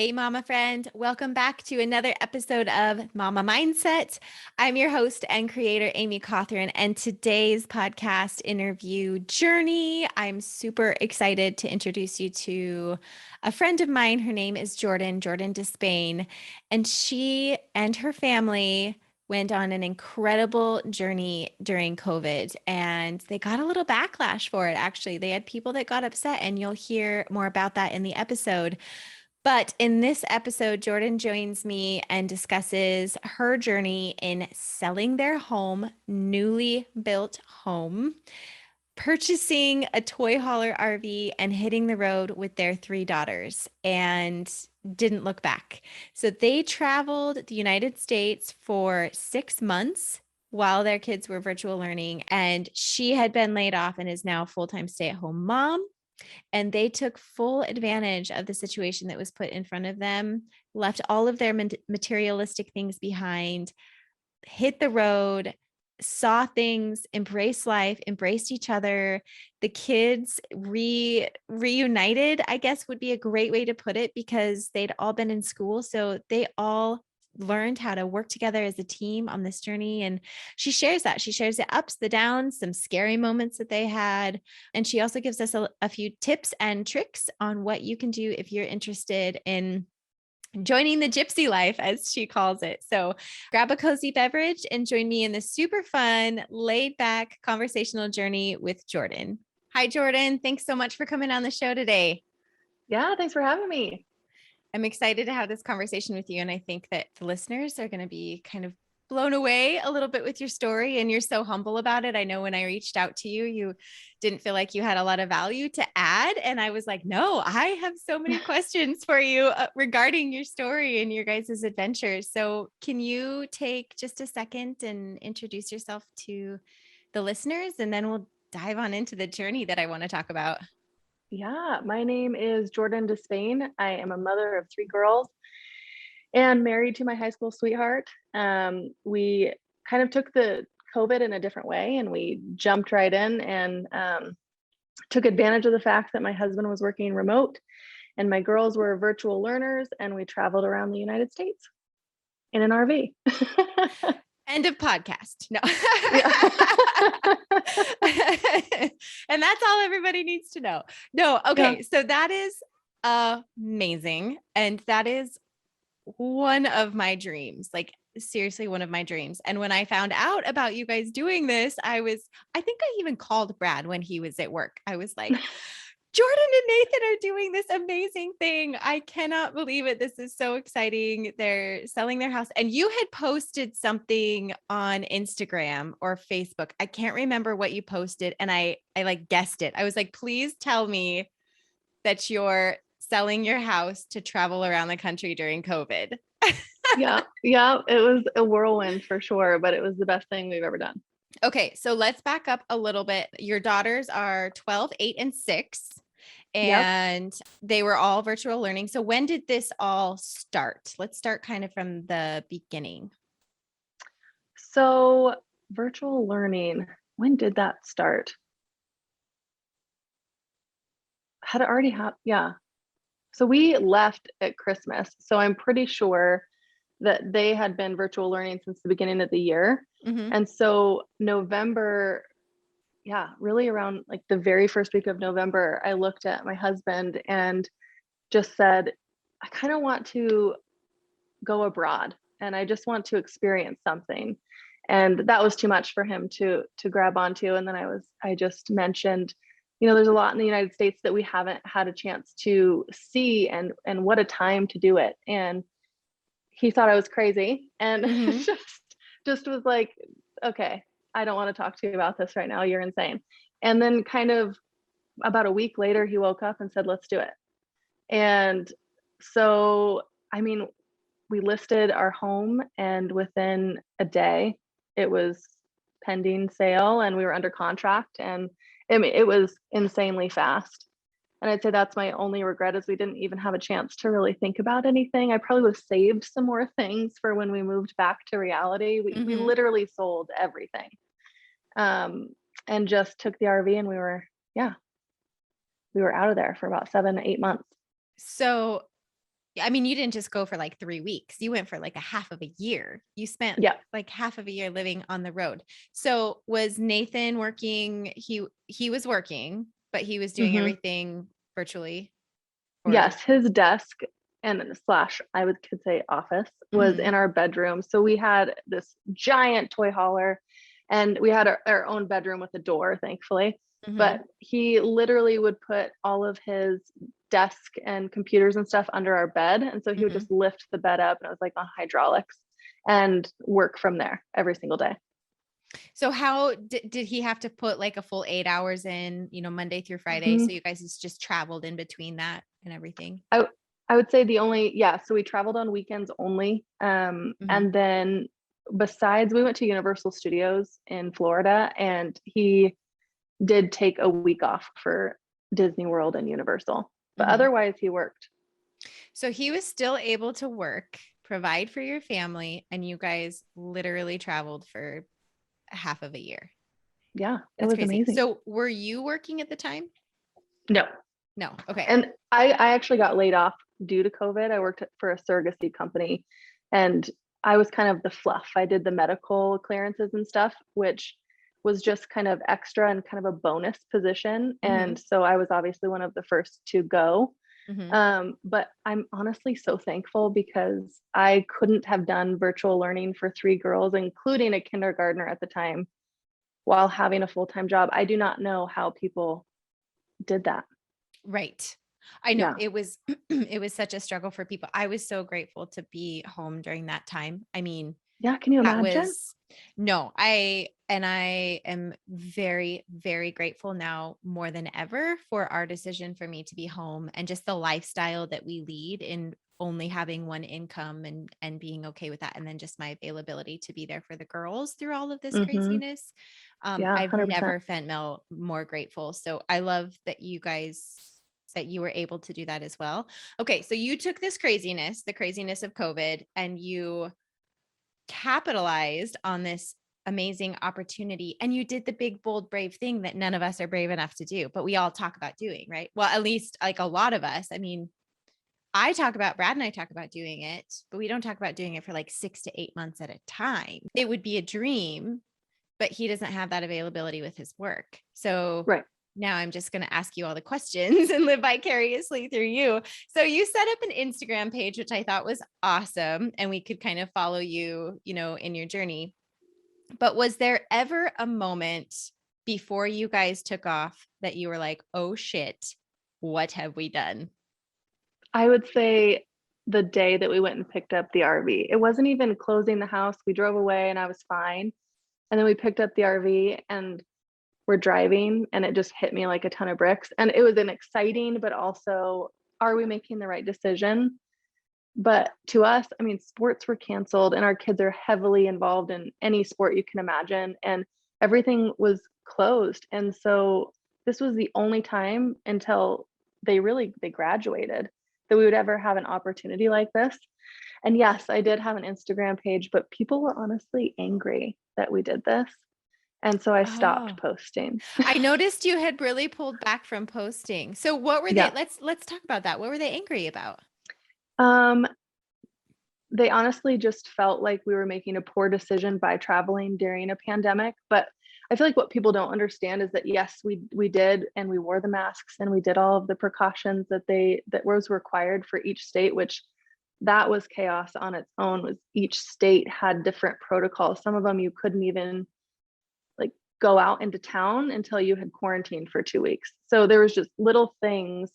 Hey, Mama friend. Welcome back to another episode of Mama Mindset. I'm your host and creator, Amy Cawthorn, and today's podcast interview journey, I'm super excited to introduce you to a friend of mine. Her name is Jordan Despain, and she and her family went on an incredible journey during COVID, and they got a little backlash for it. Actually, they had people that got upset, and you'll hear more about that in the episode. But in this episode, Jordan joins me and discusses her journey in selling their home, newly built home, purchasing a toy hauler RV, and hitting the road with their three daughters, and didn't look back. So they traveled the United States for 6 months while their kids were virtual learning, and she had been laid off and is now a full-time stay-at-home mom. And they took full advantage of the situation that was put in front of them, left all of their materialistic things behind, hit the road, saw things, embraced life, embraced each other. The kids reunited, I guess would be a great way to put it, because they'd all been in school. So they all learned how to work together as a team on this journey. And she shares that. She shares the ups, the downs, some scary moments that they had. And she also gives us a few tips and tricks on what you can do if you're interested in joining the gypsy life, as she calls it. So grab a cozy beverage and join me in this super fun, laid back conversational journey with Jordan. Hi, Jordan. Thanks so much for coming on the show today. Yeah, thanks for having me. I'm excited to have this conversation with you. And I think that the listeners are going to be kind of blown away a little bit with your story, and you're so humble about it. I know when I reached out to you, you didn't feel like you had a lot of value to add. And I was like, no, I have so many questions for you regarding your story and your guys' adventures. So can you take just a second and introduce yourself to the listeners, and then we'll dive on into the journey that I want to talk about. Yeah, my name is Jordan Despain. I am a mother of three girls and married to my high school sweetheart. We kind of took the COVID in a different way, and we jumped right in and took advantage of the fact that my husband was working remote and my girls were virtual learners, and we traveled around the United States in an RV. End of podcast. No. Yeah. And that's all everybody needs to know. No. Okay. Yeah. So that is amazing. And that is one of my dreams, like seriously, one of my dreams. And when I found out about you guys doing this, I think I even called Brad when he was at work. I was like, Jordan and Nathan are doing this amazing thing. I cannot believe it. This is so exciting. They're selling their house. And you had posted something on Instagram or Facebook. I can't remember what you posted. And I like guessed it. I was like, please tell me that you're selling your house to travel around the country during COVID. Yeah. Yeah. It was a whirlwind for sure, but it was the best thing we've ever done. Okay, so let's back up a little bit. Your daughters are 12, 8, and 6, Yep. and they were all virtual learning. So when did this all start? Let's start kind of from the beginning. So, virtual learning, when did that start? Had it already happened? Yeah. So, we left at Christmas. So, I'm pretty sure that they had been virtual learning since the beginning of the year. Mm-hmm. And so, November, yeah, really around like the very first week of November, I looked at my husband and just said, I kind of want to go abroad and I just want to experience something. And that was too much for him to grab onto. And then I just mentioned, there's a lot in the United States that we haven't had a chance to see, and what a time to do it. And he thought I was crazy and Mm-hmm. just was like, okay, I don't want to talk to you about this right now. You're insane. And then kind of about a week later, he woke up and said, let's do it. And so, I mean, we listed our home, and within a day it was pending sale and we were under contract. And I mean, it was insanely fast. And I'd say that's my only regret, is we didn't even have a chance to really think about anything. I probably would have saved some more things for when we moved back to reality. We Mm-hmm. literally sold everything, and just took the RV, and we were out of there for about 7 to 8 months. So I mean, you didn't just go for like 3 weeks. You went for like a half of a year. You spent Yeah. like half of a year living on the road. So was Nathan working? He was working, but he was doing Hmm. everything virtually or Yes, his desk and slash I would could say office was Mhm. in our bedroom. So we had this giant toy hauler, and we had our own bedroom with a door, thankfully. But Mhm. he literally would put all of his desk and computers and stuff under our bed. And so he would Mhm. just lift the bed up, and it was like on hydraulics, and work from there every single day. So how did he have to put like a full 8 hours in, Monday through Friday? Mhm. So you guys just traveled in between that and everything? I I would say the only yeah, so we traveled on weekends only. Mhm. And then besides, we went to Universal Studios in Florida, and he did take a week off for Disney World and Universal. But Mhm. otherwise he worked. So he was still able to work, provide for your family, and you guys literally traveled for half of a year. Yeah, it That's was crazy. amazing. So were you working at the time? No. No. Okay. And I actually got laid off due to COVID. I worked for a surrogacy company, and I was kind of the fluff. I did the medical clearances and stuff, which was just kind of extra and kind of a bonus position. Mhm. And so I was obviously one of the first to go. Mhm. But I'm honestly so thankful because I couldn't have done virtual learning for three girls, including a kindergartner at the time, while having a full-time job. I do not know how people did that. Right. I know Yeah. it was it was such a struggle for people. I was so grateful to be home during that time. I mean, Yeah. Can you that imagine? was no, I am very, very grateful now more than ever for our decision for me to be home and just the lifestyle that we lead in only having one income and being okay with that. And then just my availability to be there for the girls through all of this Hmm. craziness. Yeah. I've 100%. never felt more grateful. So I love that you were able to do that as well. Okay. So you took this craziness, the craziness of COVID, and you capitalized on this amazing opportunity and you did the big bold brave thing that none of us are brave enough to do but we all talk about doing, right? Well, at least like a lot of us. I mean, Brad and I talk about doing it, but we don't talk about doing it for like 6 to 8 months at a time. It would be a dream, but he doesn't have that availability with his work. So Right. now I'm just going to ask you all the questions and live vicariously through you. So you set up an Instagram page, which I thought was awesome. And we could kind of follow you, in your journey. But was there ever a moment before you guys took off that you were like, oh shit, what have we done? I would say the day that we went and picked up the RV. It wasn't even closing the house. We drove away and I was fine. And then we picked up the RV and we're driving, and it just hit me like a ton of bricks. And it was an exciting, but also, are we making the right decision? But to us, I mean, sports were canceled and our kids are heavily involved in any sport you can imagine, and everything was closed. And so this was the only time until they graduated that we would ever have an opportunity like this. And yes, I did have an Instagram page, but people were honestly angry that we did this. And so I stopped Oh, posting. I noticed you had really pulled back from posting. So what were they? Yeah. Let's talk about that. What were they angry about? Um, they honestly just felt like we were making a poor decision by traveling during a pandemic. But I feel like what people don't understand is that yes, we did, and we wore the masks and we did all of the precautions that was required for each state, which that was chaos on its own. Was each state had different protocols. Some of them you couldn't even like go out into town until you had quarantined for 2 weeks. So there was just little things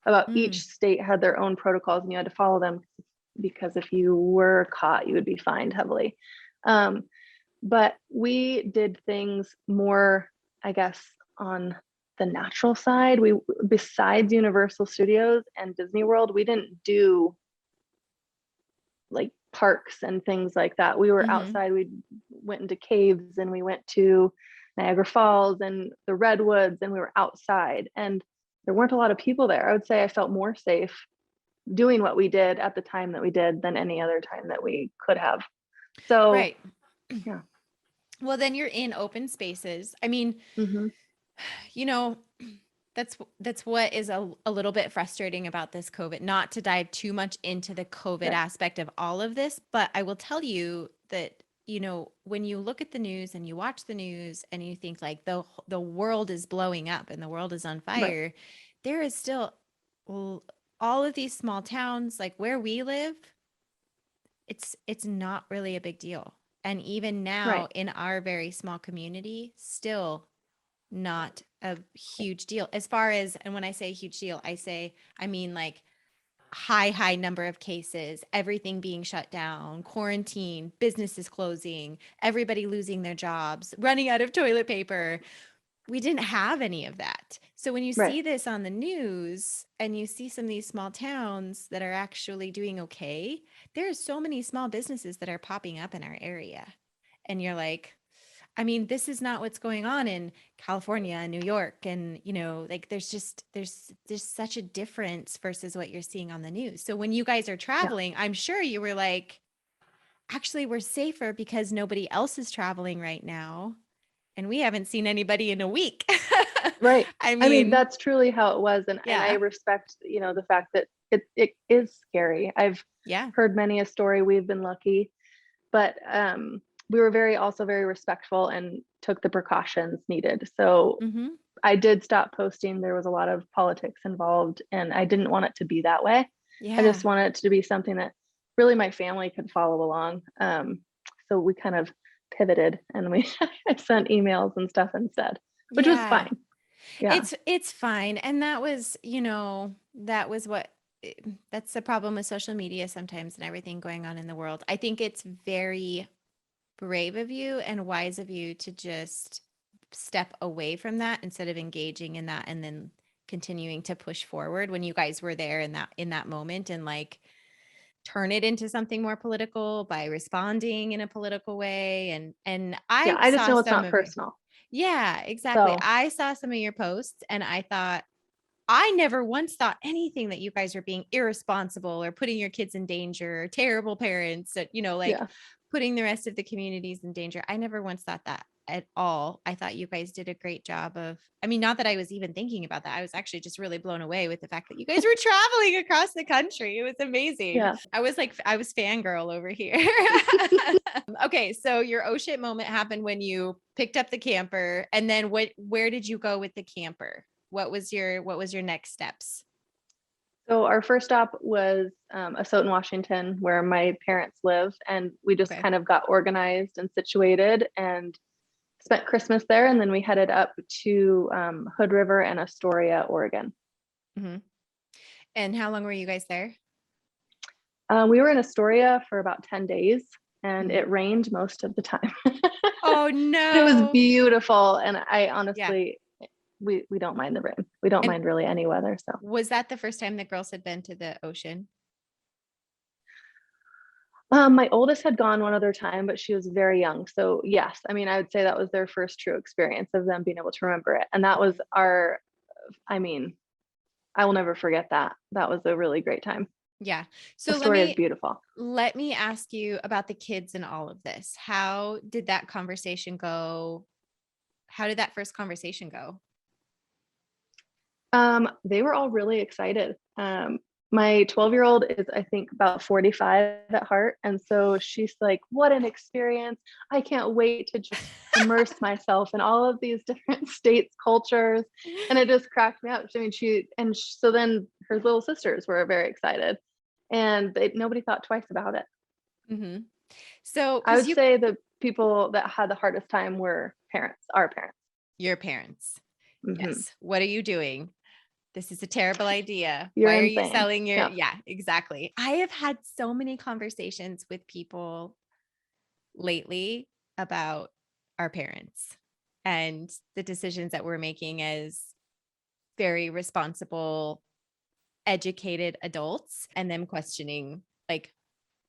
about Mm, each state had their own protocols, and you had to follow them because if you were caught, you would be fined heavily. Um, but we did things more, I guess, on the natural side. We, besides Universal Studios and Disney World, we didn't do like parks and things like that. We were mhm. outside. We went into caves and we went to Niagara Falls and the redwoods, and we were outside. And there weren't a lot of people there. I would say I felt more safe doing what we did at the time that we did than any other time that we could have. So Right. yeah. Well, then you're in open spaces. I mean, Hmm. you know, That's what is a little bit frustrating about this COVID, not to dive too much into the COVID Right. aspect of all of this, but I will tell you that, when you look at the news and you watch the news and you think like the world is blowing up and the world is on Right. fire, there is still l- all of these small towns like where we live, it's not really a big deal. And even now Right. in our very small community, still not a huge deal as far as, and when I say huge deal, I mean like high number of cases, everything being shut down, quarantine, businesses closing, everybody losing their jobs, running out of toilet paper. We didn't have any of that. So when you Right. see this on the news and you see some of these small towns that are actually doing okay, there are so many small businesses that are popping up in our area. And you're like, I mean, this is not what's going on in California and New York. And, like there's such a difference versus what you're seeing on the news. So when you guys are Yeah. traveling, I'm sure you were like, actually, we're safer because nobody else is traveling right now. And we haven't seen anybody in a week. Right. I I mean, mean, that's truly how it was. And I yeah, respect, the fact that it is scary. I've yeah. heard many a story. We've been lucky, but we were also very respectful and took the precautions needed. So Hmm. I did stop posting. There was a lot of politics involved, and I didn't want it to be that way. I Yeah. just wanted it to be something that really my family could follow along. So we kind of pivoted, and I sent emails and stuff instead, which was Yeah. fine. Yeah. It's fine. And that was, that was what that's the problem with social media sometimes and everything going on in the world. I think it's very brave of you and wise of you to just step away from that instead of engaging in that and then continuing to push forward when you guys were there in that moment and like turn it into something more political by responding in a political way and Yeah. I I just saw know it's some not of your personal. yeah, exactly. So I saw some of your posts and I thought I never once thought anything that you guys are being irresponsible or putting your kids in danger or terrible parents that, like yeah. putting the rest of the communities in danger. I never once thought that at all. I thought you guys did a great job of, I mean, not that I was even thinking about that. I was actually just really blown away with the fact that you guys were traveling across the country. It was amazing. Yeah. I was fangirl over here. Okay. So your oh shit moment happened when you picked up the camper and then where did you go with the camper? What was your next steps? So our first stop was Asotin, Washington, where my parents live, and we just Okay. kind of got organized and situated and spent Christmas there, and then we headed up to Hood River and Astoria, Oregon. Hmm. And how long were you guys there? We were in Astoria for about 10 days, and Mhm. it rained most of the time. Oh It was no. beautiful, and I Yeah. honestly, we don't mind the rain. We don't And mind really any weather. So was that the first time the girls had been to the ocean? my oldest had gone one other time, but she was very young. So yes, I mean, I would say that was their first true experience of them being able to remember it, and that was Mhm. our. I mean, I will never forget that. That was a really great time. Yeah. So let Astoria is me beautiful. let me ask you about the kids and all of this. How did that conversation go? How did that first conversation go? They were all really excited. My 12-year-old is, I think, about 45 at heart. And so she's like, what an experience. I can't wait to just immerse myself in all of these different states, cultures. And it just cracked me up. I mean, so then her little sisters were very excited, and nobody thought twice about it. Hmm. So, I because would say the people that had the hardest time were parents, our parents. your parents, Hmm. yes. What are you doing? This is a terrible idea. You're Why are you insane. selling your Yeah. yeah, exactly. I have had so many conversations with people lately about our parents and the decisions that we're making as very responsible, educated adults and them questioning, like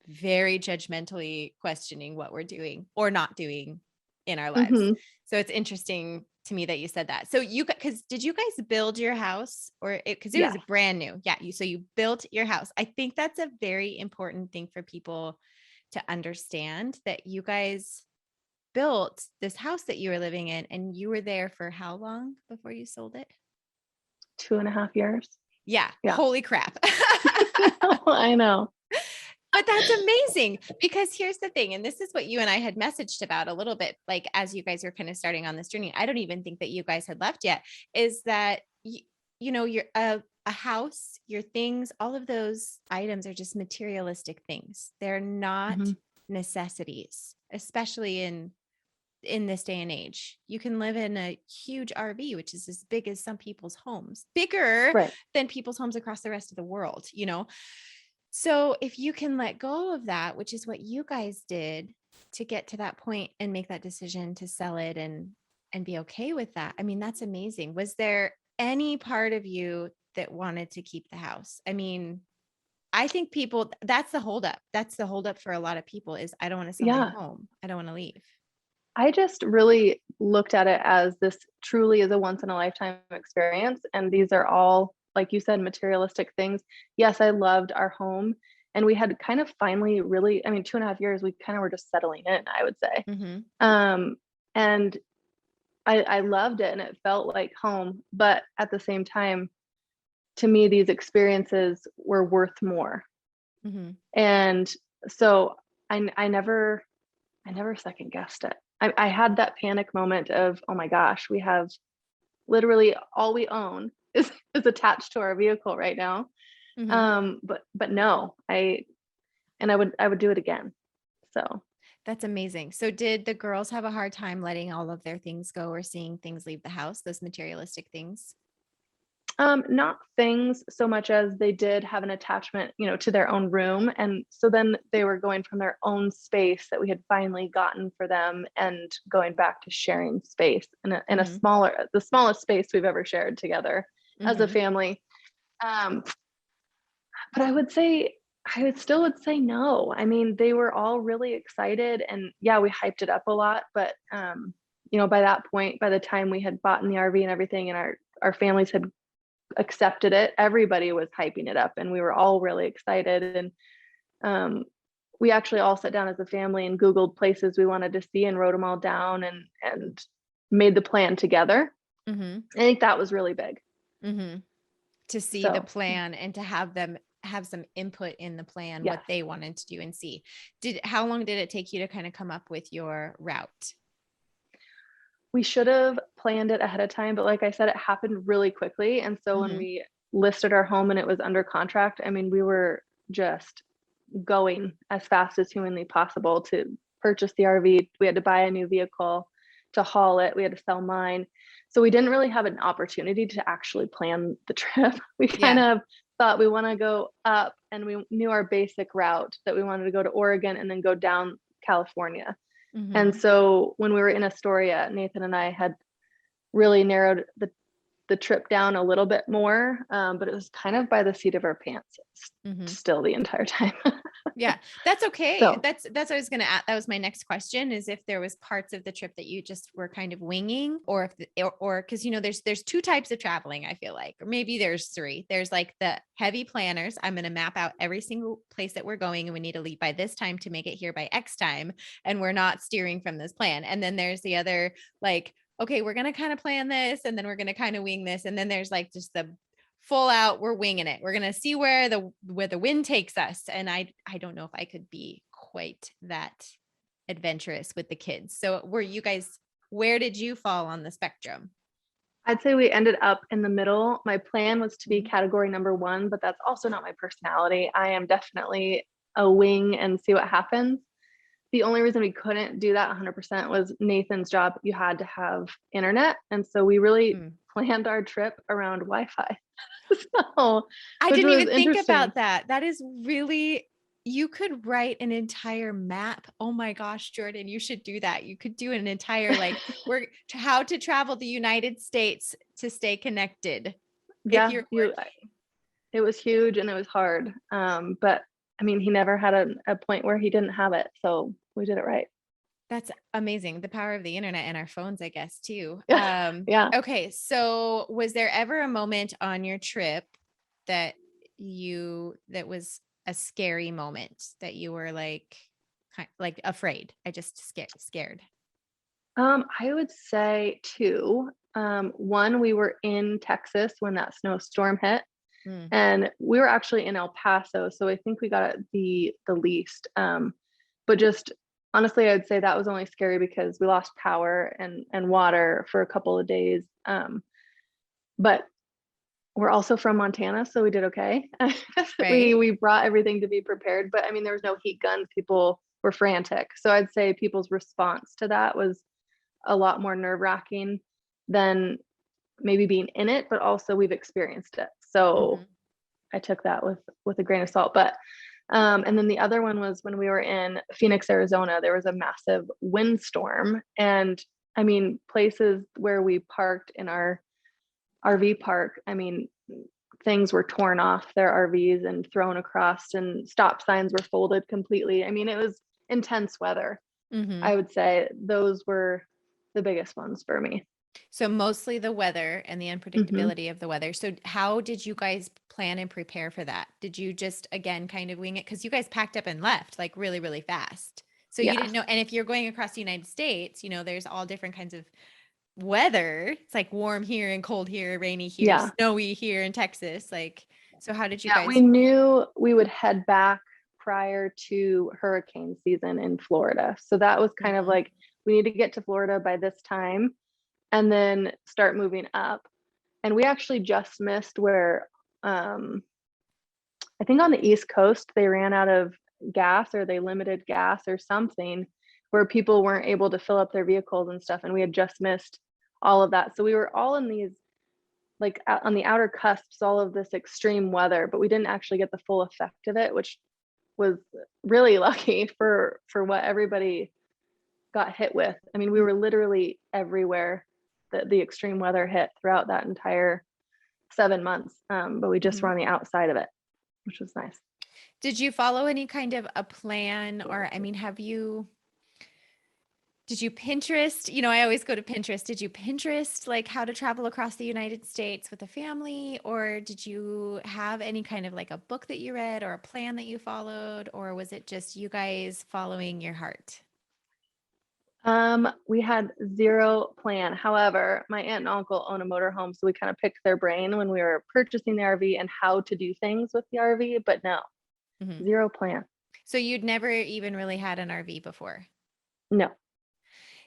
very judgmentally questioning what we're doing or not doing in our lives. Hmm. So it's interesting to me that you said that. So because did you guys build your house because it was Yes. brand new? Yeah. So you built your house. I think that's a very important thing for people to understand that you guys built this house that you were living in and you were there for how long before you sold it? 2.5 years. Yeah. Yeah. Holy crap. I know. But that's amazing, because here's the thing, and this is what you and I had messaged about a little bit, like as you guys were kind of starting on this journey. I don't even think that you guys had left yet, is that you're a house, your things, all of those items are just materialistic things. They're not Mhm. necessities, especially in this day and age. You can live in a huge RV, which is as big as some people's homes, bigger Right. than people's homes across the rest of the world, So if you can let go of that, which is what you guys did to get to that point and make that decision to sell it and be okay with that. I mean, that's amazing. Was there any part of you that wanted to keep the house? I mean, I think people, that's the holdup. That's the holdup for a lot of people is I don't want to sell my Yeah. home. I don't want to leave. I just really looked at it as this truly is a once in a lifetime experience. And these are all, like you said, materialistic things. Yes, I loved our home. And we had kind of finally really, I mean, 2.5 years, we kind of were just settling in, I would say. Mm-hmm. And I loved it and it felt like home. But at the same time, to me, these experiences were worth more. Mm-hmm. And so I never second guessed it. I had that panic moment of, oh my gosh, we have literally all we own is attached to our vehicle right now. Mm-hmm. But no, I would do it again. So That's amazing. So did the girls have a hard time letting all of their things go or seeing things leave the house, those materialistic things? not things so much as they did have an attachment, to their own room. And so then they were going from their own space that we had finally gotten for them and going back to sharing space in a Mm-hmm. the smallest space we've ever shared together as a Mm-hmm. family. Um, but I would still would say no. I mean, they were all really excited and yeah, we hyped it up a lot, but by that point, by the time we had bought in the RV and everything and our families had accepted it, everybody was hyping it up and we were all really excited. And we actually all sat down as a family and Googled places we wanted to see and wrote them all down and made the plan together. Mm-hmm. I think that was really big. Mm-hmm. To see the So plan and to have them have some input in the plan, yes, what they wanted to do and see. How long did it take you to kind of come up with your route? we should have planned it ahead of time, but like I said, it happened really quickly. And so when Mm-hmm. we listed our home and it was under contract, I mean, we were just going as fast as humanly possible to purchase the RV. We had to buy a new vehicle to haul it. We had to sell mine. So we didn't really have an opportunity to actually plan the trip. We kind Yeah. of thought we want to go up and we knew our basic route that we wanted to go to Oregon and then go down California. Mm-hmm. And so when we were in Astoria, Nathan and I had really narrowed the trip down a little bit more, but it was kind of by the seat of our pants Mm-hmm. still the entire time. Yeah, that's okay. So That's what I was going to ask. That was my next question, is if there was parts of the trip that you just were kind of winging, or or because there's two types of traveling, I feel like, or maybe there's three. There's like the heavy planners. I'm going to map out every single place that we're going and we need to leave by this time to make it here by X time, and we're not steering from this plan. And then there's the other, like, okay, we're going to kind of plan this and then we're going to kind of wing this. And then there's like just the full out, we're winging it. We're going to see where the wind takes us. And I don't know if I could be quite that adventurous with the kids. So where did you fall on the spectrum? I'd say we ended up in the middle. My plan was to be Mhm. category number one, but that's also not my personality. I am definitely a wing and see what happens. The only reason we couldn't do that 100% was Nathan's job. You had to have internet. And so we really Mm. planned our trip around Wi-Fi. So, I which didn't was even think interesting. about that. That is really, you could write an entire map. Oh my gosh, Jordan, you should do that. You could do an entire, like, how to travel the United States to stay connected if Yeah, you're working. it was huge and it was hard. But I mean, he never had a point where he didn't have it. So we did it right. That's amazing. The power of the internet and our phones, I guess, too. Yeah. Yeah. Okay. So was there ever a moment on your trip that that was a scary moment that you were like afraid? I just scared. I would say two. One, we were in Texas when that snowstorm hit, Mm. and we were actually in El Paso, so I think we got it the least. But just honestly, I'd say that was only scary because we lost power and water for a couple of days. But we're also from Montana, so we did okay. Right. We brought everything to be prepared, but I mean, there was no heat guns. People were frantic. So I'd say people's response to that was a lot more nerve-wracking than maybe being in it, but also we've experienced it. So Mhm. I took that with a grain of salt. But and then the other one was when we were in Phoenix, Arizona, there was a massive windstorm. And I mean, places where we parked in our RV park, I mean, things were torn off their RVs and thrown across, and stop signs were folded completely. I mean, it was intense weather. Mhm. I would say those were the biggest ones for me. So mostly the weather and the Mhm. unpredictability of the weather. So how did you guys plan and prepare for that? Did you just again kind of wing it? Because you guys packed up and left like really, really fast. So you didn't Yes. know. And if you're going across the United States, there's all different kinds of weather. It's like warm here and cold here, rainy here, Yeah. snowy here in Texas. Like, so how did you Yeah, we guys? knew we would head back prior to hurricane season in Florida. So that was kind of Mhm. like, we need to get to Florida by this time and then start moving up. And we actually just missed where, I think on the East Coast, they ran out of gas or they limited gas or something where people weren't able to fill up their vehicles and stuff. And we had just missed all of that. So we were all in these like on the outer cusps, all of this extreme weather, but we didn't actually get the full effect of it, which was really lucky for what everybody got hit with. I mean, we were literally everywhere that the extreme weather hit throughout that entire 7 months. But we just were Mhm. on the outside of it, which was nice. Did you follow any kind of a plan or I mean, did you Pinterest? I always go to Pinterest. Did you Pinterest like how to travel across the United States with a family? Or did you have any kind of like a book that you read or a plan that you followed? Or was it just you guys following your heart? We had zero plan. However, my aunt and uncle own a motorhome, so we kind of picked their brain when we were purchasing the RV and how to do things with the RV, but no, Mhm. zero plan. So you'd never even really had an RV before. No.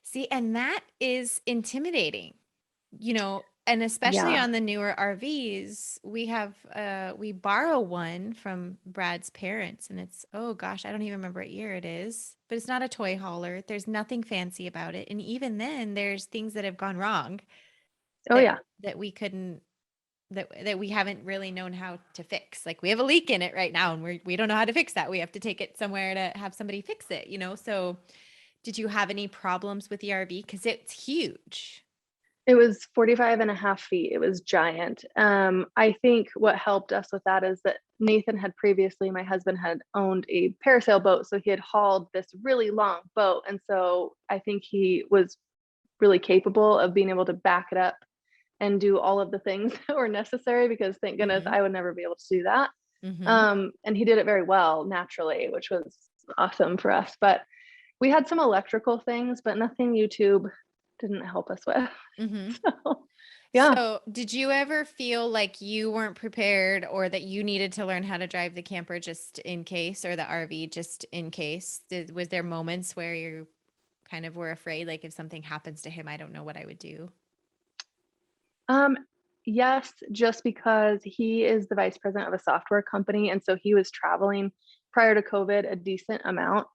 See, and that is intimidating, and especially Yeah. on the newer RVs, we borrow one from Brad's parents and it's, oh gosh, I don't even remember what year it is, but it's not a toy hauler. There's nothing fancy about it. And even then there's things that have gone wrong Oh that yeah. that we couldn't that we haven't really known how to fix. Like we have a leak in it right now and we don't know how to fix that. We have to take it somewhere to have somebody fix it. So did you have any problems with the RV? Because it's huge. It was 45 and a half feet. It was giant. I think what helped us with that is that Nathan had previously, my husband had owned a parasail boat. So he had hauled this really long boat. And so I think he was really capable of being able to back it up and do all of the things that were necessary because thank goodness Mhm. I would never be able to do that. Mhm. And he did it very well naturally, which was awesome for us. But we had some electrical things, but nothing YouTube didn't help us with. Mhm. So, yeah. So, did you ever feel like you weren't prepared or that you needed to learn how to drive the camper just in case or the RV just in case? Was there moments where you kind of were afraid, like if something happens to him, I don't know what I would do? Um, yes, just because he is the vice president of a software company. And so he was traveling prior to COVID a decent amount.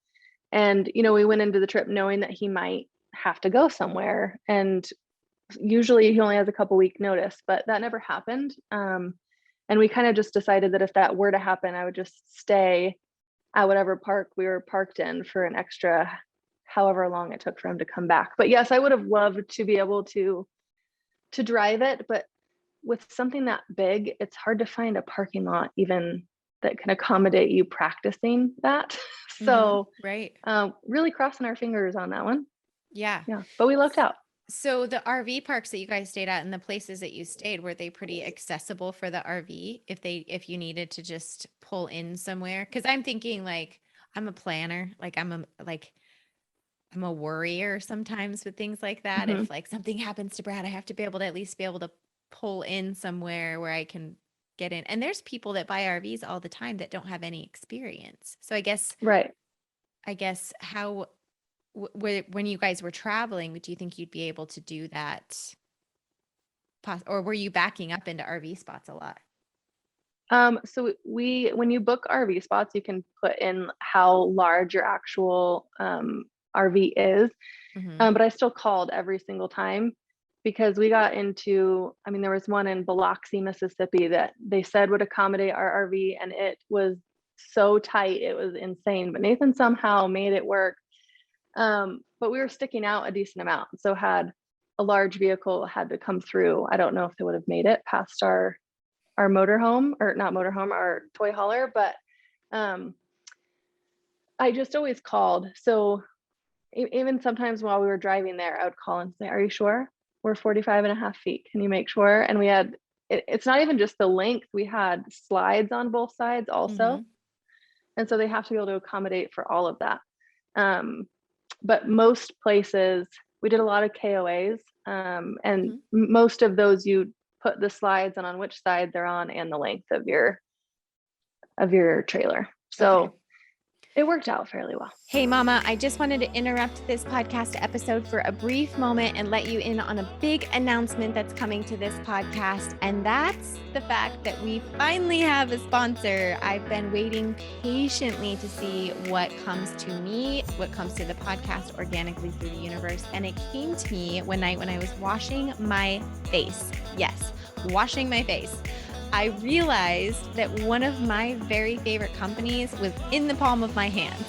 And, we went into the trip knowing that he might have to go somewhere. And usually he only has a couple week notice, but that never happened. And we kind of just decided that if that were to happen, I would just stay at whatever park we were parked in for an extra however long it took for him to come back. But yes, I would have loved to be able to drive it, but with something that big, it's hard to find a parking lot even that can accommodate you practicing that. Mhm. So, Right. really crossing our fingers on that one. Yeah. Yeah, but we lucked out. So the RV parks that you guys stayed at and the places that you stayed, were they pretty accessible for the RV if you needed to just pull in somewhere? Because I'm thinking like I'm a planner, like I'm a like I'm a worrier sometimes with things like that. Hmm. If like something happens to Brad, I have to be able to at least be able to pull in somewhere where I can get in. And there's people that buy RVs all the time that don't have any experience. So Right. I guess how when you guys were traveling, do you think you'd be able to do that? Or were you backing up into RV spots a lot? So when you book RV spots, you can put in how large your actual RV is. Hmm. But I still called every single time because we got into, I mean, there was one in Biloxi, Mississippi that they said would accommodate our RV, and it was so tight, it was insane. But Nathan somehow made it work. But we were sticking out a decent amount. So had a large vehicle had to come through, I don't know if they would have made it past our motorhome, or not motorhome, our toy hauler, but um, I just always called. So even sometimes while we were driving there, I would call and say, "Are you sure? We're 45.5 feet. Can you make sure?" And we had, it's not even just the length, we had slides on both sides also. Hmm. And so they have to be able to accommodate for all of that. Um, but most places, we did a lot of KOAs, and Hmm. most of those you put the slides on which side they're on and the length of your trailer. Okay. So it worked out fairly well. Hey, Mama, I just wanted to interrupt this podcast episode for a brief moment and let you in on a big announcement that's coming to this podcast. And that's the fact that we finally have a sponsor. I've been waiting patiently to see what comes to me, what comes to the podcast organically through the universe. And it came to me one night when I was washing my face. Yes, washing my face. I realized that one of my very favorite companies was in the palm of my hands.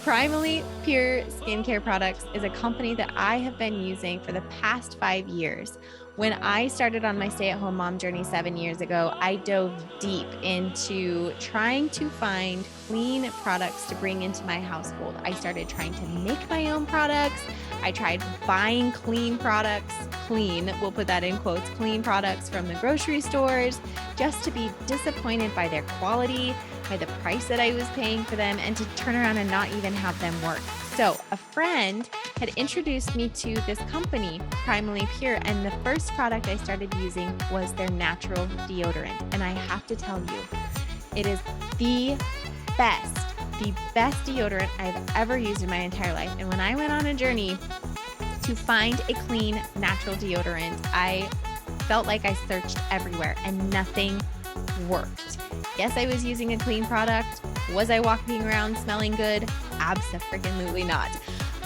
Primally Pure Skincare Products is a company that I have been using for the past 5 years. When I started on my stay-at-home mom journey 7 years ago, I dove deep into trying to find clean products to bring into my household. I started trying to make my own products. I tried buying clean products, we'll put that in quotes, clean products from the grocery stores, just to be disappointed by their quality, by the price that I was paying for them, and to turn around and not even have them work. So a friend had introduced me to this company, Primally Pure, and the first product I started using was their natural deodorant. And I have to tell you, it is the best deodorant I've ever used in my entire life. And when I went on a journey to find a clean, natural deodorant, I felt like I searched everywhere and nothing worked. Yes, I was using a clean product. Was I walking around smelling good? Abso-freaking-lutely not.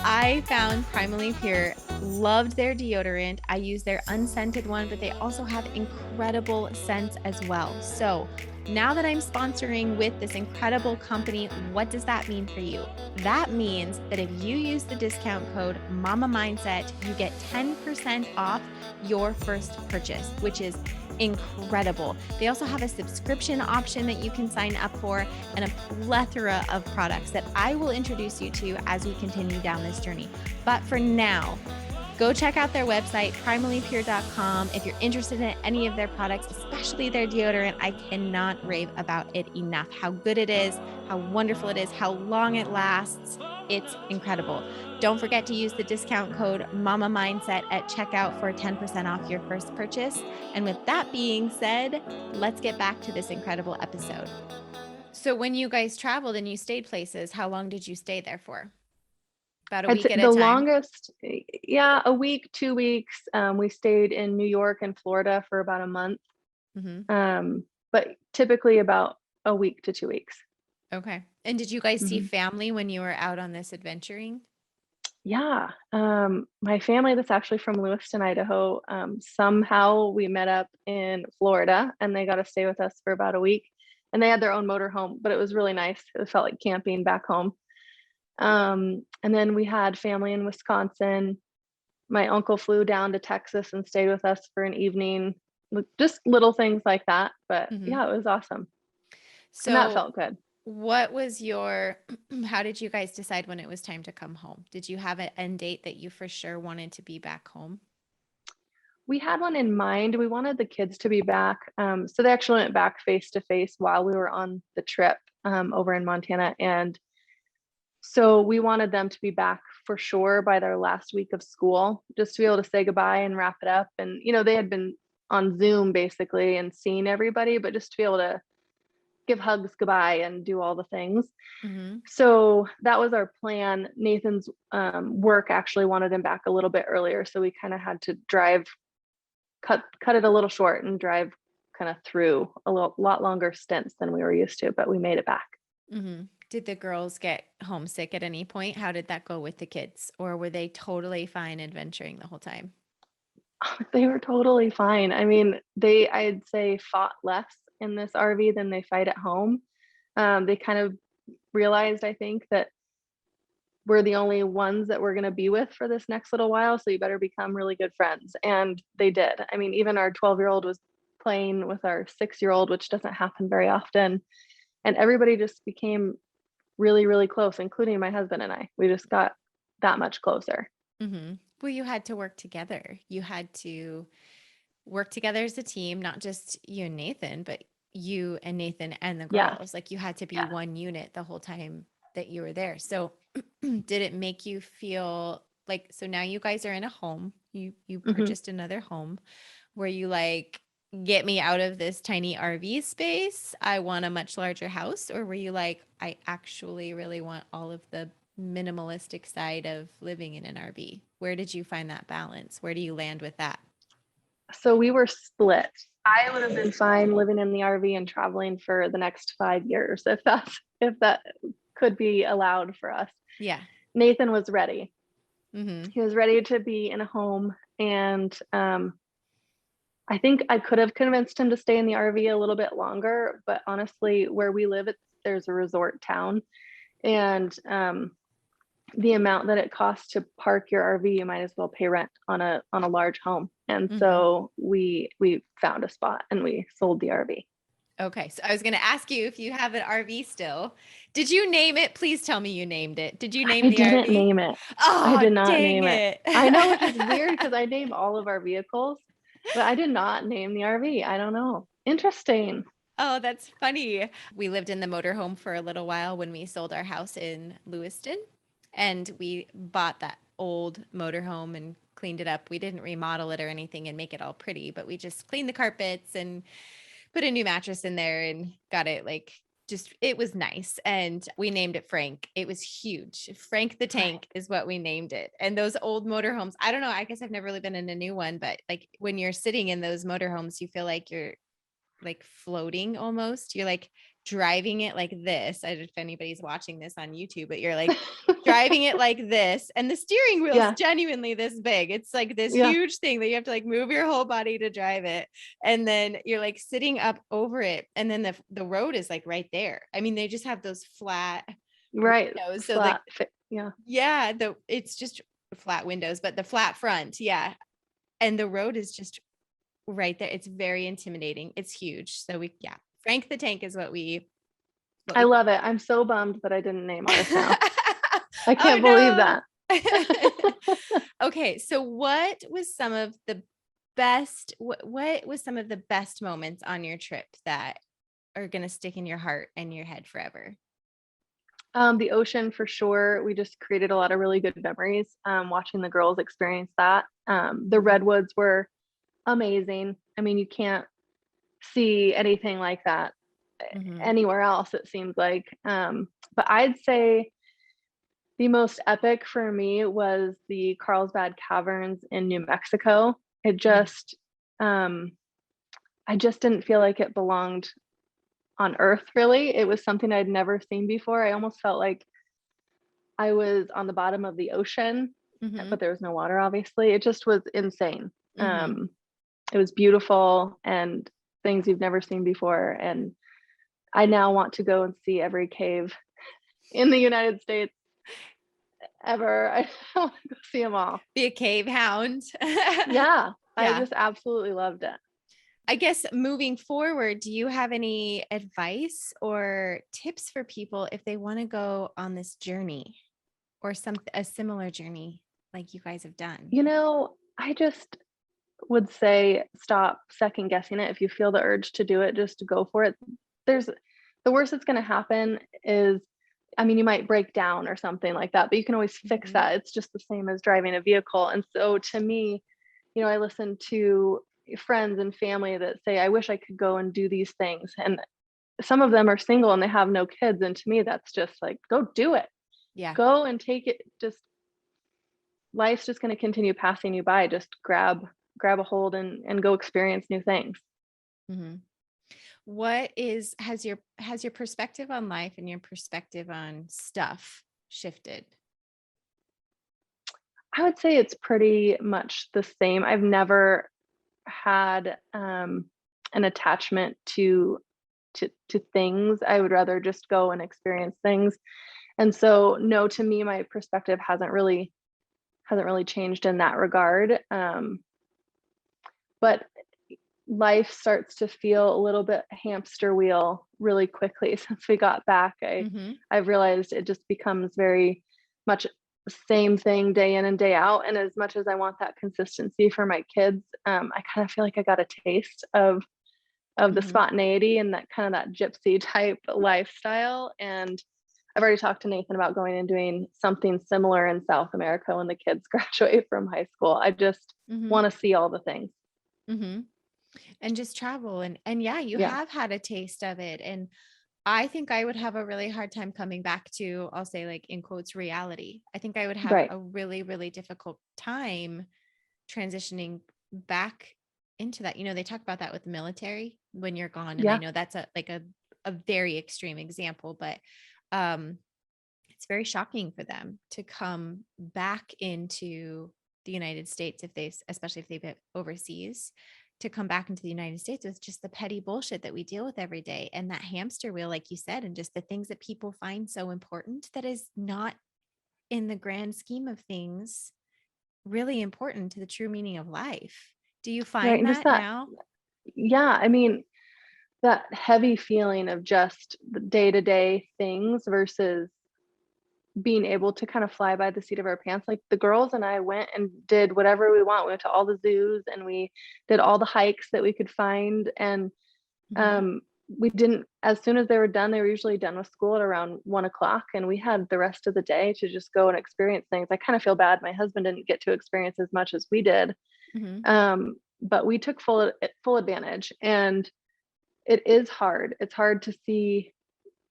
I found Primally Pure, loved their deodorant. I use their unscented one, but they also have incredible scents as well. So now that I'm sponsoring with this incredible company, what does that mean for you? That means that if you use the discount code Mama Mindset, you get 10% off your first purchase, which is incredible. They also have a subscription option that you can sign up for and a plethora of products that I will introduce you to as we continue down this journey. But for now, go check out their website, primallypure.com. If you're interested in any of their products, especially their deodorant, I cannot rave about it enough. How good it is, how wonderful it is, how long it lasts. It's incredible. Don't forget to use the discount code Mama Mindset at checkout for 10% off your first purchase. And with that being said, let's get back to this incredible episode. So when you guys traveled and you stayed places, how long did you stay there for? About a I'd week say at a the time? longest, yeah, a week, 2 weeks. We stayed in New York and Florida for about a month, Mm-hmm. but typically about a week to 2 weeks. Okay. And did you guys see Mhm. family when you were out on this adventuring? Yeah, my family that's actually from Lewiston, Idaho, somehow we met up in Florida, and they got to stay with us for about a week. And they had their own motor home, but it was really nice. It felt like camping back home. And then we had family in Wisconsin. My uncle flew down to Texas and stayed with us for an evening. Just little things like that. But Mm-hmm. yeah, it was awesome. And that So felt good. what was your, how did you guys decide when it was time to come home? Did you have an end date that you for sure wanted to be back home? We had one in mind. We wanted the kids to be back. So they actually went back face to face while we were on the trip over in Montana. And so we wanted them to be back for sure by their last week of school, just to be able to say goodbye and wrap it up. And, they had been on Zoom basically and seeing everybody, but just to be able to give hugs goodbye and do all the things. Mm-hmm. So that was our plan. Nathan's work actually wanted him back a little bit earlier. So we kind of had to cut it a little short and drive kind of through a lot longer stints than we were used to, but we made it back. Mm-hmm. Did the girls get homesick at any point? How did that go with the kids? Or were they totally fine adventuring the whole time? They were totally fine. I mean, I'd say fought less in this RV than they fight at home. They kind of realized, I think, that we're the only ones that we're going to be with for this next little while. So you better become really good friends. And they did. I mean, even our 12-year-old was playing with our 6-year-old, which doesn't happen very often. And everybody just became really, really close, including my husband and I. We just got that much closer. Mm-hmm. Well, you had to work together. You had to work together as a team, not just you and Nathan, but you and Nathan and the Yeah. girls. Like you had to be one unit the whole time that you were there. So did it make you feel like, so now you guys are in a home, you purchased another home. Were you like, get me out of this tiny RV space, I want a much larger house? Or were you like, I actually really want all of the minimalistic side of living in an RV? Where did you find that balance? Where do you land with that? So we were split. I would have been fine living in the RV and traveling for the next 5 years if that could be allowed for us. Yeah. Nathan was ready. Mm-hmm. He was ready to be in a home, and I think I could have convinced him to stay in the RV a little bit longer, but honestly, where we live, there's a resort town, and the amount that it costs to park your RV, you might as well pay rent on a large home. And so we found a spot and we sold the RV. Okay. So I was going to ask you if you have an RV still. Did you name it? Please tell me you named it. Did you name I the didn't RV? name it. Oh, I did not dang name it. I know, which is weird because I name all of our vehicles, but I did not name the RV. I don't know. Interesting. Oh, that's funny. We lived in the motorhome for a little while when we sold our house in Lewiston, and we bought that old motorhome and cleaned it up. We didn't remodel it or anything and make it all pretty, but we just cleaned the carpets and put a new mattress in there and got it it was nice. And we named it Frank. It was huge. Frank the Tank is what we named it. And those old motorhomes, I don't know, I guess I've never really been in a new one, but like when you're sitting in those motorhomes, you feel like you're like floating almost. You're like driving it like this. I don't know if anybody's watching this on YouTube, but you're like driving it like this. And the steering wheel is genuinely this big. It's like this huge thing that you have to like move your whole body to drive it. And then you're like sitting up over it. And then the road is like right there. I mean, they just have those flat windows. So flat, it's just flat windows, but the flat front. Yeah. And the road is just right there. It's very intimidating. It's huge. So Frank the Tank is what I love it. I'm so bummed that I didn't name ours now. I can't believe that. Okay. So what was some of the best moments on your trip that are going to stick in your heart and your head forever? The ocean for sure. We just created a lot of really good memories watching the girls experience that. The redwoods were amazing. I mean, you can't see anything like that anywhere else, it seems like. But I'd say the most epic for me was the Carlsbad Caverns in New Mexico. It just, I just didn't feel like it belonged on Earth, really. It was something I'd never seen before. I almost felt like I was on the bottom of the ocean, but there was no water, obviously. It just was insane. It was beautiful and things you've never seen before. And I now want to go and see every cave in the United States ever. I want to go see them all. Be a cave hound. Yeah. I just absolutely loved it. I guess moving forward, do you have any advice or tips for people if they want to go on this journey or a similar journey like you guys have done? I just would say stop second guessing it. If you feel the urge to do it, just go for it. The worst that's going to happen is I mean, you might break down or something like that, but you can always fix that. It's just the same as driving a vehicle. And so to me, I listen to friends and family that say, I wish I could go and do these things. And some of them are single and they have no kids. And to me, that's just like, go do it. Yeah. Go and take it. Just life's just going to continue passing you by. Just grab a hold and go experience new things. Mm-hmm. Has your perspective on life and your perspective on stuff shifted? I would say it's pretty much the same. I've never had an attachment to things. I would rather just go and experience things. And so no, to me, my perspective hasn't really changed in that regard. But life starts to feel a little bit hamster wheel really quickly since we got back. Mm-hmm. I've realized it just becomes very much the same thing day in and day out. And as much as I want that consistency for my kids, I kind of feel like I got a taste of the Mm-hmm. spontaneity and that kind of that gypsy type lifestyle. And I've already talked to Nathan about going and doing something similar in South America when the kids graduate from high school. I just Mm-hmm. want to see all the things. Mm-hmm. And just travel. And yeah, you Yeah. have had a taste of it. And I think I would have a really hard time coming back to, I'll say like in quotes, reality. I think I would have Right. a really, really difficult time transitioning back into that. They talk about that with the military when you're gone. And I Yeah. know that's a very extreme example, but um, it's very shocking for them to come back into the United States especially if they've been overseas, to come back into the United States with just the petty bullshit that we deal with every day and that hamster wheel, like you said, and just the things that people find so important that is not in the grand scheme of things really important to the true meaning of life. Do you Right. find And just that that, now? yeah, I mean, that heavy feeling of just the day-to-day things versus being able to kind of fly by the seat of our pants. Like the girls and I went and did whatever we want. We went to all the zoos and we did all the hikes that we could find. And Mm-hmm. um, we didn't, as soon as they were done, they were usually done with school at around 1 o'clock. And we had the rest of the day to just go and experience things. I kind of feel bad. My husband didn't get to experience as much as we did. Mm-hmm. But we took full advantage. And it is hard. It's hard to see.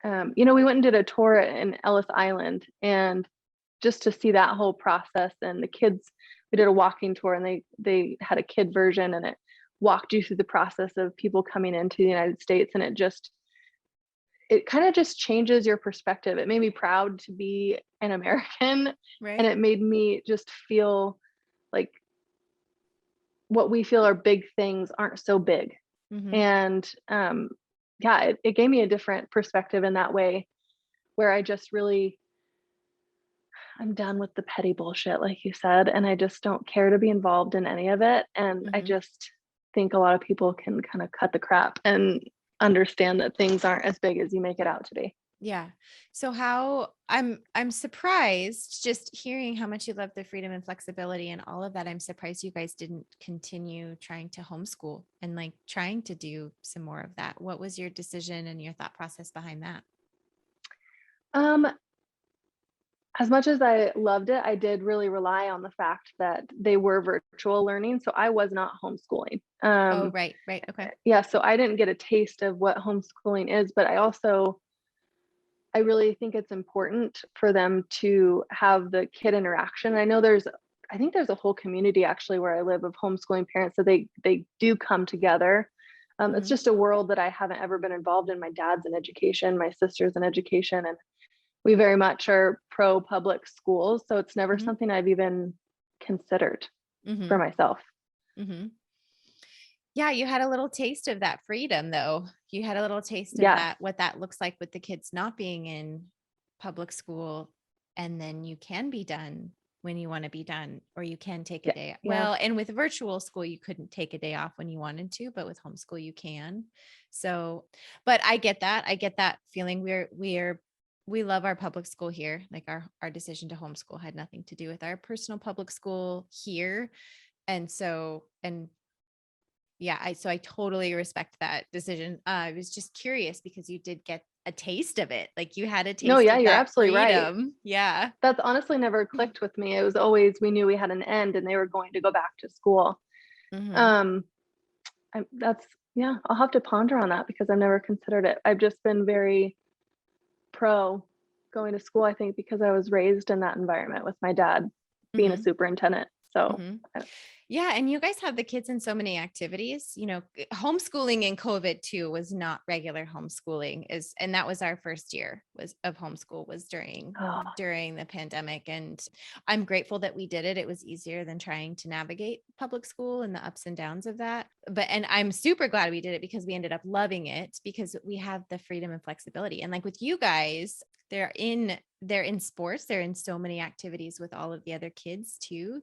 We went and did a tour in Ellis Island, and just to see that whole process and the kids, we did a walking tour, and they had a kid version, and it walked you through the process of people coming into the United States, and it kind of just changes your perspective. It made me proud to be an American, and Right. it made me just feel like what we feel are big things aren't so big. Mm-hmm. And yeah, it gave me a different perspective in that way, where I just really, I'm done with the petty bullshit, like you said, and I just don't care to be involved in any of it. And I Mm-hmm. just think a lot of people can kind of cut the crap and understand that things aren't as big as you make it out to be. Yeah. So I'm surprised just hearing how much you love the freedom and flexibility and all of that. I'm surprised you guys didn't continue trying to homeschool and like trying to do some more of that. What was your decision and your thought process behind that? Um, as much as I loved it, I did really rely on the fact that they were virtual learning. So I was not homeschooling. Oh, right, right. Okay. Yeah, so I didn't get a taste of what homeschooling is, but I really think it's important for them to have the kid interaction. I think there's a whole community actually where I live of homeschooling parents, so they do come together. It's Mm-hmm. just a world that I haven't ever been involved in. My dad's in education, my sister's in education, and we very much are pro public schools. So it's never Mm-hmm. something I've even considered Mm-hmm. for myself. Mm-hmm. Yeah, you had a little taste of that freedom though. You had a little taste of Yes. that, what that looks like with the kids not being in public school. And then you can be done when you want to be done, or you can take a Yeah. day. Yeah. Well, and with virtual school, you couldn't take a day off when you wanted to, but with homeschool, you can. So, but I get that. I get that feeling. We love our public school here. Like our decision to homeschool had nothing to do with our personal public school here. And yeah, so I totally respect that decision. I was just curious because you did get a taste of it. Like you had a No, taste yeah, of you're that absolutely right. freedom. Yeah. That's honestly never clicked with me. It was always, we knew we had an end and they were going to go back to school. Mm-hmm. Um, that's, yeah, I'll have to ponder on that because I've never considered it. I've just been very pro going to school, I think, because I was raised in that environment with my dad being a Mm-hmm. superintendent. So, Mm-hmm. Yeah, and you guys have the kids in so many activities. Homeschooling in COVID too was not regular homeschooling and that was our first year was of homeschool was oh, during the pandemic. And I'm grateful that we did it. It was easier than trying to navigate public school and the ups and downs of that. And I'm super glad we did it because we ended up loving it because we have the freedom and flexibility. And like with you guys, they're in sports, they're in so many activities with all of the other kids too,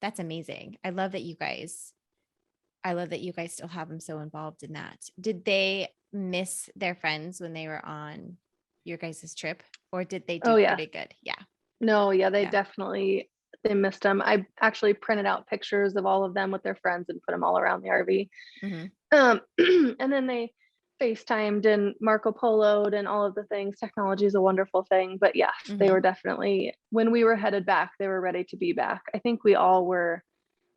that's amazing. I love that you guys still have them so involved in that. Did they miss their friends when they were on your guys' trip, or did they oh do yeah. pretty good? Yeah. No, yeah, Yeah. they missed them. I actually printed out pictures of all of them with their friends and put them all around the RV. Mm-hmm. And then they FaceTimed and Marco Poloed and all of the things. Technology is a wonderful thing, but yes, they Mm-hmm. were definitely, when we were headed back, they were ready to be back. I think we all were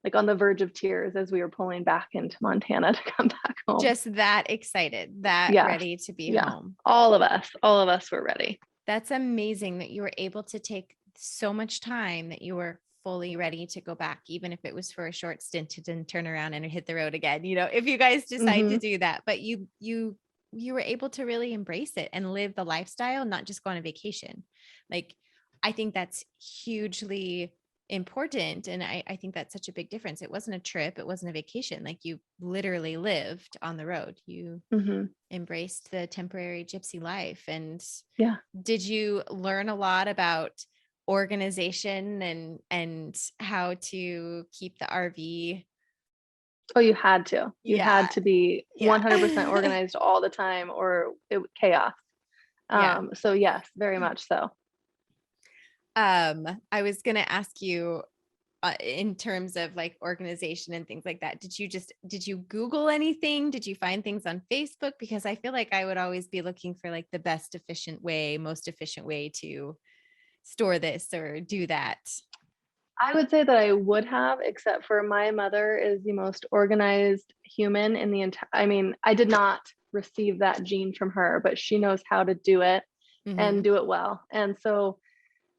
like on the verge of tears as we were pulling back into Montana to come back home. Just that excited, that Yes. ready to be Yeah. home. All of us were ready. That's amazing that you were able to take so much time that you were fully ready to go back, even if it was for a short stint to then turn around and hit the road again, if you guys decide to do that, but you were able to really embrace it and live the lifestyle, not just go on a vacation. Like, I think that's hugely important. And I think that's such a big difference. It wasn't a trip. It wasn't a vacation. Like you literally lived on the road. You embraced the temporary gypsy life. And Yeah. did you learn a lot about organization and how to keep the RV? Oh, you had to. You Yeah. had to be 100% organized all the time or chaos. Yeah. So yes, very much so. I was going to ask you in terms of like organization and things like that. Did you Google anything? Did you find things on Facebook? Because I feel like I would always be looking for like the most efficient way to store this or do that. I would say that I would have, except for my mother is the most organized human in the entire, I mean, I did not receive that gene from her, but she knows how to do it and do it well. And so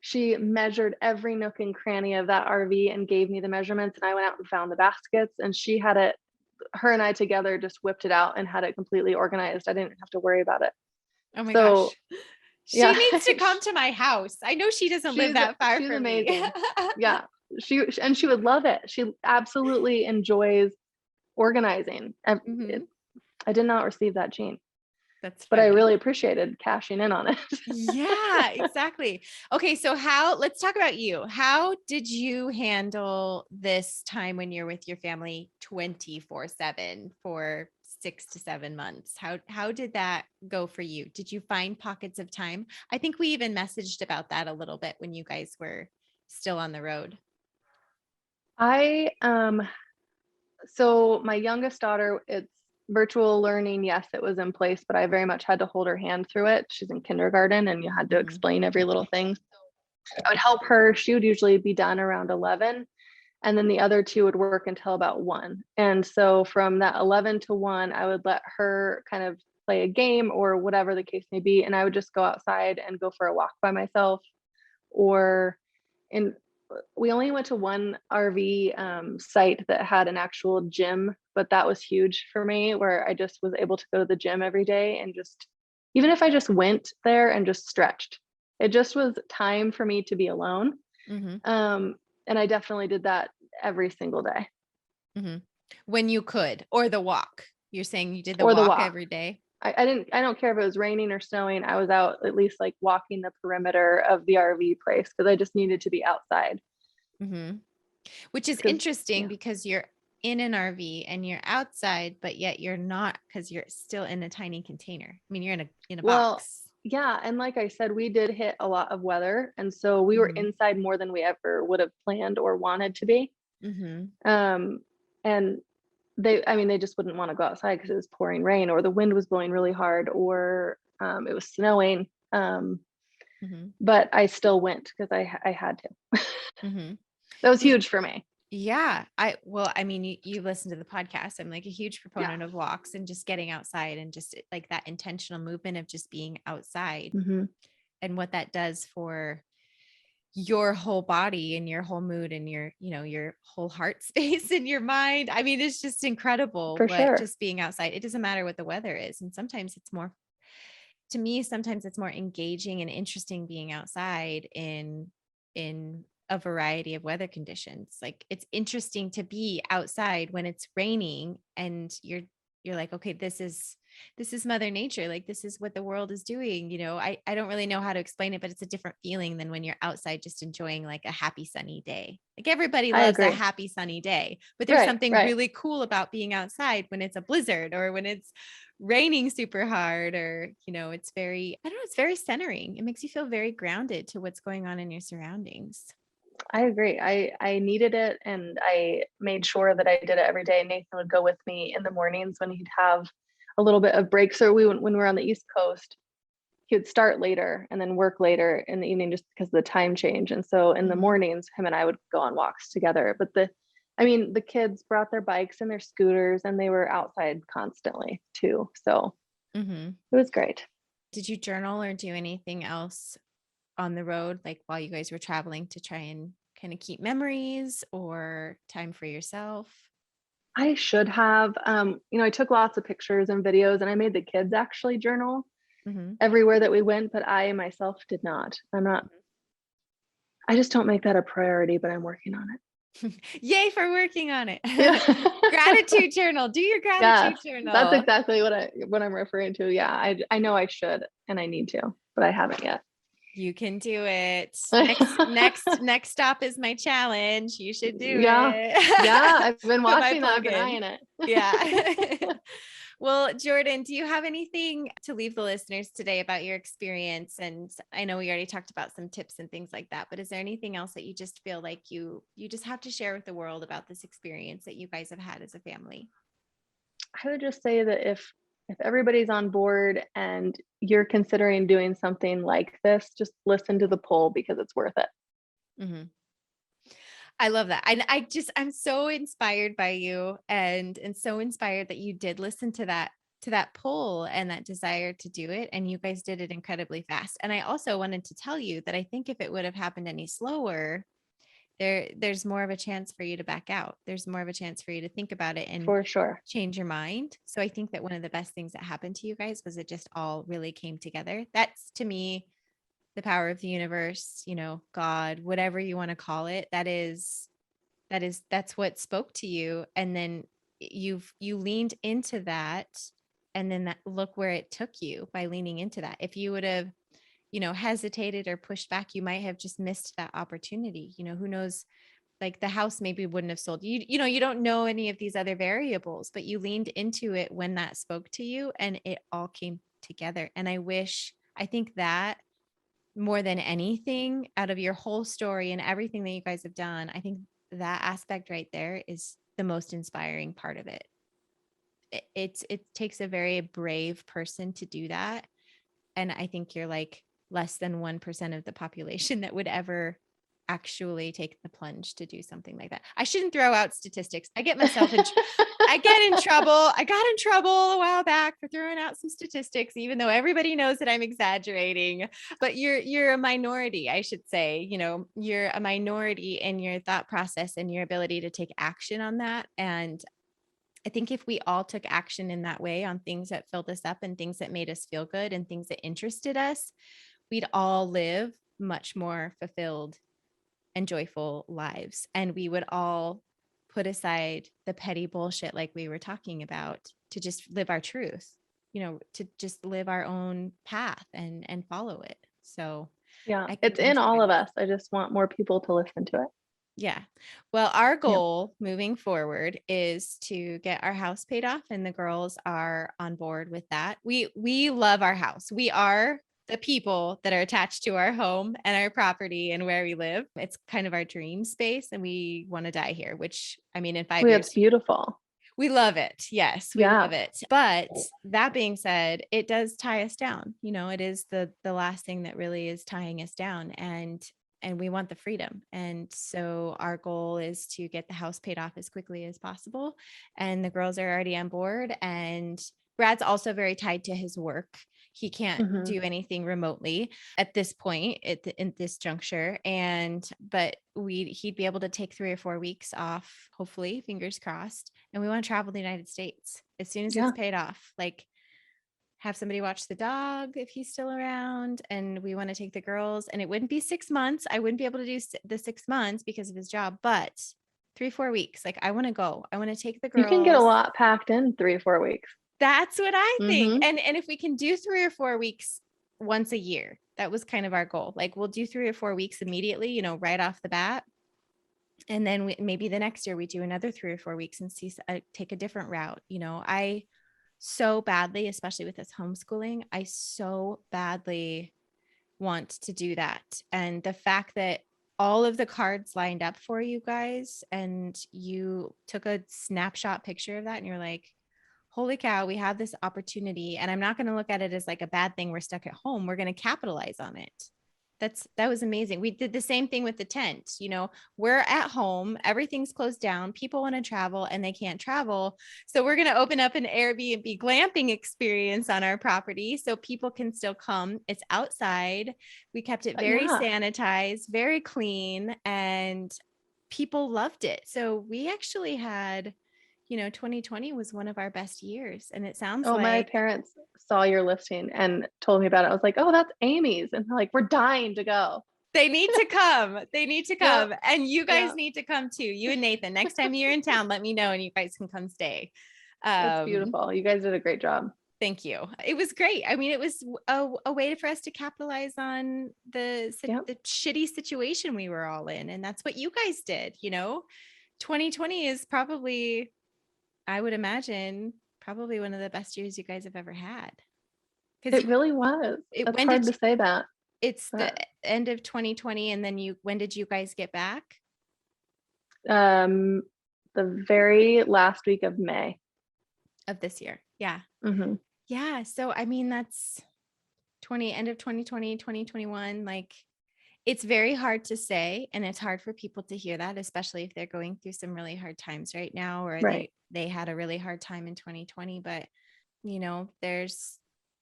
she measured every nook and cranny of that RV and gave me the measurements. And I went out and found the baskets and she had it, her and I together just whipped it out and had it completely organized. I didn't have to worry about it. Oh my So, gosh. She yeah, needs to come to my house. I know she doesn't live that far she's from amazing. me. Yeah. She would love it. She absolutely enjoys organizing. Mhm. I did not receive that gene, That's but I funny. really appreciated cashing in on it. Yeah, exactly. Okay, so let's talk about you. How did you handle this time when you're with your family 24/7 for 6 to 7 months? How did that go for you? Did you find pockets of time? I think we even messaged about that a little bit when you guys were still on the road. I So my youngest daughter, it's virtual learning. Yes, it was in place, but I very much had to hold her hand through it. She's in kindergarten and you had to Mhm. explain every little thing. I would help her. She would usually be done around 11. And then the other two would work until about 1. And so from that 11 to 1, I would let her kind of play a game or whatever the case may be. And I would just go outside and go for a walk by myself or in we only went to one RV site that had an actual gym, but that was huge for me where I just was able to go to the gym every day and just, even if I just went there and just stretched, it just was time for me to be alone. Mhm. And I definitely did that every single day. Mhm. When you could, or the walk. You're saying you did the Or the walk walk. every day? I don't care if it was raining or snowing. I was out at least like walking the perimeter of the RV place because I just needed to be outside. Mhm. Which is Because interesting yeah. because you're in an RV and you're outside, but yet you're not because you're still in a tiny container. I mean, you're in a Well, box. yeah, and like I said, we did hit a lot of weather, and so we were Mhm. inside more than we ever would have planned or wanted to be. Mhm. Um, and I mean, they just wouldn't want to go outside because it was pouring rain or the wind was blowing really hard or It was snowing. But I still went because I had to. Mm-hmm. That was huge for me. Yeah. I mean, you listen to the podcast. I'm like a huge proponent of walks and just getting outside and just like that intentional movement of just being outside and what that does for your whole body and your whole mood and your whole heart space and your mind. I mean, it's just incredible For what sure. just being outside. It doesn't matter what the weather is. And sometimes it's more, to me, sometimes it's more engaging and interesting being outside in a variety of weather conditions. Like it's interesting to be outside when it's raining and you're like, okay, this is Mother Nature. Like this is what the world is doing. I don't really know how to explain it, but it's a different feeling than when you're outside just enjoying like a happy sunny day. Like everybody loves a happy sunny day, but there's something really cool about being outside when it's a blizzard or when it's raining super hard, or it's very, I don't know, it's very centering. It makes you feel very grounded to what's going on in your surroundings. I agree. I needed it, and I made sure that I did it every day. Nathan would go with me in the mornings when he'd have a little bit of break. So when we were on the East Coast, he would start later and then work later in the evening just because of the time change. And so in the mornings, him and I would go on walks together. But the kids brought their bikes and their scooters, and they were outside constantly too. So it was great. Did you journal or do anything else on the road, like while you guys were traveling, to try and kind of keep memories or time for yourself? I should have. I took lots of pictures and videos, and I made the kids actually journal everywhere that we went, but I myself did not. I just don't make that a priority, but I'm working on it. Yay for working on it. Gratitude journal. Do your gratitude journal. That's exactly what I'm referring to. Yeah, I know I should, and I need to, but I haven't yet. You can do it. Next stop is my challenge. You should do it. Yeah, I've been watching that. I've been eyeing it. Yeah. Well, Jordan, do you have anything to leave the listeners today about your experience? And I know we already talked about some tips and things like that, but is there anything else that you just feel like you just have to share with the world about this experience that you guys have had as a family? I would just say that if everybody's on board and you're considering doing something like this, just listen to the pull because it's worth it. I love that. I'm so inspired by you and so inspired that you did listen to that pull and that desire to do it. And you guys did it incredibly fast. And I also wanted to tell you that I think if it would have happened any slower, there's more of a chance for you to back out. There's more of a chance for you to think about it and for sure change your mind. So I think that one of the best things that happened to you guys was it just all really came together. That's, to me, the power of the universe, God, whatever you want to call it. That's what spoke to you. And then you leaned into that. And then look where it took you by leaning into that. If you would have, hesitated or pushed back, you might have just missed that opportunity. Who knows, like the house maybe wouldn't have sold. You don't know any of these other variables, but you leaned into it when that spoke to you and it all came together. And I think that more than anything out of your whole story and everything that you guys have done, I think that aspect right there is the most inspiring part of it. It takes a very brave person to do that. And I think you're like less than 1% of the population that would ever actually take the plunge to do something like that. I shouldn't throw out statistics. I get in trouble. I got in trouble a while back for throwing out some statistics, even though everybody knows that I'm exaggerating. But you're a minority, I should say. You're a minority in your thought process and your ability to take action on that. And I think if we all took action in that way on things that filled us up and things that made us feel good and things that interested us, we'd all live much more fulfilled and joyful lives. And we would all put aside the petty bullshit like we were talking about to just live our truth, to just live our own path and follow it. So yeah, it's in all of us. I just want more people to listen to it. Yeah. Well, our goal moving forward is to get our house paid off, and the girls are on board with that. We love our house. We are the people that are attached to our home and our property and where we live. It's kind of our dream space, and we want to die here, which, I mean, in 5 years, it's beautiful. We love it. Yes, we Yeah. love it. But that being said, it does tie us down. It is the last thing that really is tying us down, and we want the freedom. And so our goal is to get the house paid off as quickly as possible. And the girls are already on board, and Brad's also very tied to his work. He can't Hmm. do anything remotely at this point in this juncture. But he'd be able to take 3 or 4 weeks off, hopefully, fingers crossed. And we want to travel the United States as soon as it's Yeah. paid off. Like, have somebody watch the dog if he's still around. And we want to take the girls, and it wouldn't be 6 months. I wouldn't be able to do the 6 months because of his job, but 3, 4 weeks. Like, I want to go. I want to take the You can get a girls. lot packed in 3 or 4 weeks. That's what I think. Hmm. And if we can do 3 or 4 weeks once a year, that was kind of our goal. Like, we'll do 3 or 4 weeks immediately, right off the bat. And then maybe the next year we do another 3 or 4 weeks and take a different route. I so badly, especially with this homeschooling, I so badly want to do that. And the fact that all of the cards lined up for you guys, and you took a snapshot picture of that, and you're like, holy cow, we have this opportunity. And I'm not going to look at it as like a bad thing. We're stuck at home. We're going to capitalize on it. That was amazing. We did the same thing with the tent. We're at home, everything's closed down. People want to travel and they can't travel. So we're going to open up an Airbnb glamping experience on our property so people can still come. It's outside. We kept it very Yeah. sanitized, very clean, and people loved it. So we actually had 2020 was one of our best years. And it sounds Oh, my like parents saw your listing and told me about it. I was like, oh, that's Amy's. And they're like, we're dying to go. they need to come. They need to Yep. come. And you guys Yep. need to come too. You and Nathan, next time you're in town, let me know and you guys can come stay. It's Um, beautiful. You guys did a great job. Thank you. It was great. I mean, it was a way for us to capitalize on Yep. the shitty situation we were all in. And that's what you guys did. 2020 is probably, I would imagine, probably one of the best years you guys have ever had. Because It really was. It's when did hard to say that. it's the But end of 2020, and then when did you guys get back um, the very last week of May. of this year? Yeah. Hmm. Yeah. So, I mean, that's end of 2020, 2021. Like, it's very hard to say, and it's hard for people to hear that, especially if they're going through some really hard times right now, or Right. they had a really hard time in 2020. But,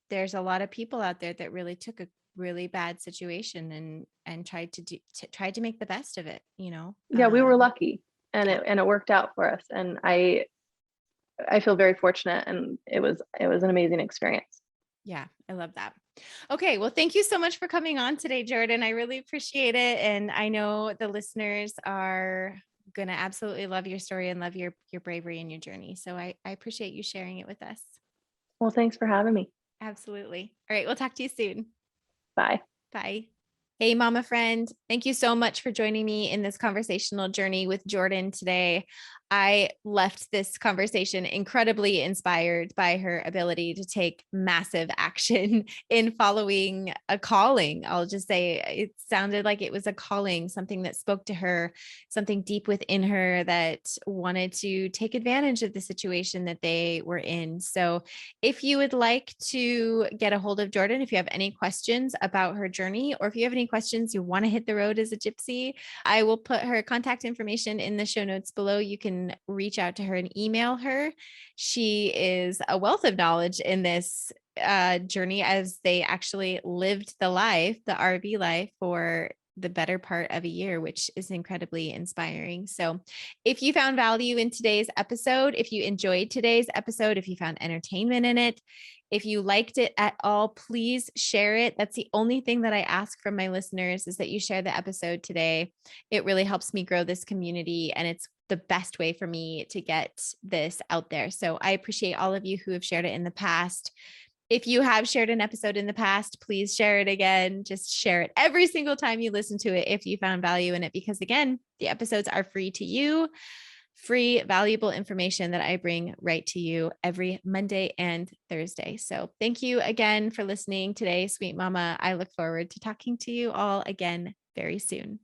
there's a lot of people out there that really took a really bad situation and tried to make the best of it. Yeah, we were lucky, and Yeah. it worked out for us. And I feel very fortunate, and it was an amazing experience. Yeah, I love that. Okay, well, thank you so much for coming on today, Jordan. I really appreciate it, and I know the listeners are gonna absolutely love your story and love your bravery and your journey. So I appreciate you sharing it with us. Well, thanks for having me. Absolutely. All right, we'll talk to you soon. Bye. Bye. Hey, mama friend. Thank you so much for joining me in this conversational journey with Jordan today. I left this conversation incredibly inspired by her ability to take massive action in following a calling. I'll just say it sounded like it was a calling, something that spoke to her, something deep within her that wanted to take advantage of the situation that they were in. So if you would like to get a hold of Jordan, if you have any questions about her journey, or if you have any questions, you want to hit the road as a gypsy, I will put her contact information in the show notes below. You can reach out to her and email her. She is a wealth of knowledge in this journey, as they actually lived the RV life, for the better part of a year, which is incredibly inspiring. So if you found value in today's episode, if you enjoyed today's episode, if you found entertainment in it, if you liked it at all, please share it. That's the only thing that I ask from my listeners, is that you share the episode today. It really helps me grow this community, and it's the best way for me to get this out there. So I appreciate all of you who have shared it in the past. If you have shared an episode in the past, please share it again. Just share it every single time you listen to it if you found value in it, because again, the episodes are free to you. Free, valuable information that I bring right to you every Monday and Thursday. So thank you again for listening today, sweet mama. I look forward to talking to you all again very soon.